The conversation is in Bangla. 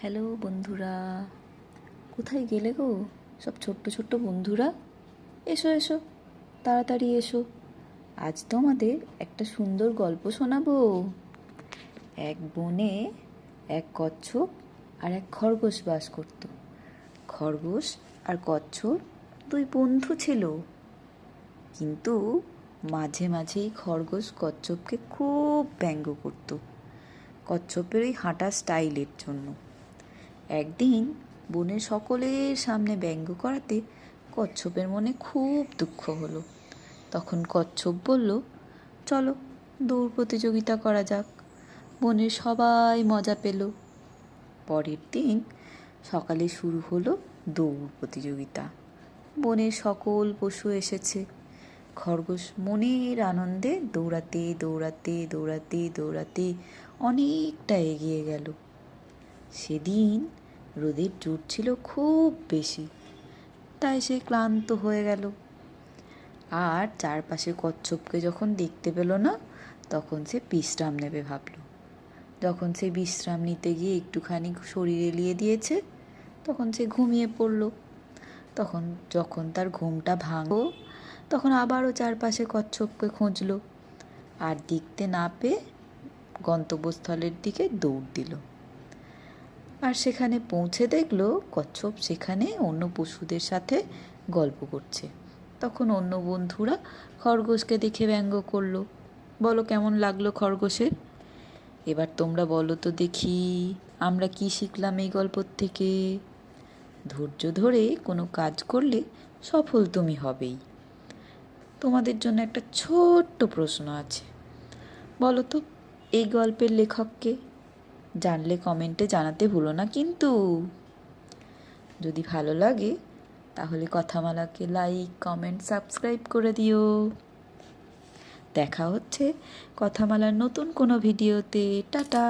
হ্যালো বন্ধুরা, কোথায় গেলে গো সব ছোট্ট ছোট্ট বন্ধুরা? এসো এসো, তাড়াতাড়ি এসো। আজ তোমাদের একটা সুন্দর গল্প শোনাবো। এক বনে এক কচ্ছপ আর এক খরগোশ বাস করত। খরগোশ আর কচ্ছপ দুই বন্ধু ছিল, কিন্তু মাঝে মাঝেই খরগোশ কচ্ছপকে খুব ব্যঙ্গ করত, কচ্ছপের ওই হাঁটার স্টাইলের জন্য। একদিন বনের সকলের সামনে ব্যঙ্গ করাতে কচ্ছপের মনে খুব দুঃখ হলো। তখন কচ্ছপ বলল, চলো দৌড় প্রতিযোগিতা করা যাক। বনের সবাই মজা পেল। পরের দিন সকালে শুরু হলো দৌড় প্রতিযোগিতা। বনের সকল পশু এসেছে। খরগোশ মনের আনন্দে দৌড়াতে দৌড়াতে দৌড়াতে দৌড়াতে অনেকটা এগিয়ে গেল। সেদিন রোদের জোর ছিল খুব বেশি, তাই সে ক্লান্ত হয়ে গেল। আর চারপাশে কচ্ছপকে যখন দেখতে পেল না, তখন সে বিশ্রাম নেবে ভাবল। যখন সে বিশ্রাম নিতে গিয়ে একটুখানি শরীর এলিয়ে দিয়েছে, তখন সে ঘুমিয়ে পড়ল। যখন তার ঘুমটা ভাঙল, তখন আবারও চারপাশে কচ্ছপকে খুঁজল, আর দেখতে না পেয়ে গন্তব্যস্থলের দিকে দৌড় দিল। আর সেখানে পৌঁছে দেখল কচ্ছপ সেখানে অন্য পশুদের সাথে গল্প করছে। তখন অন্য বন্ধুরা খরগোশকে দেখে ব্যঙ্গ করলো। বলো কেমন লাগলো খরগোশের? এবার তোমরা বলো তো দেখি, আমরা কি শিখলাম এই গল্পর থেকে? ধৈর্য ধরে কোনো কাজ করলে সফল তুমি হবেই। তোমাদের জন্য একটা ছোট্ট প্রশ্ন আছে, বলো তো এই গল্পের লেখককে? জানলে কমেন্টে জানাতে ভুলো না কিন্তু। যদি ভালো লাগে তাহলে কথামালাকে লাইক, কমেন্ট, সাবস্ক্রাইব করে দিও। দেখা হচ্ছে কথামালার নতুন কোনো ভিডিওতে। টাটা।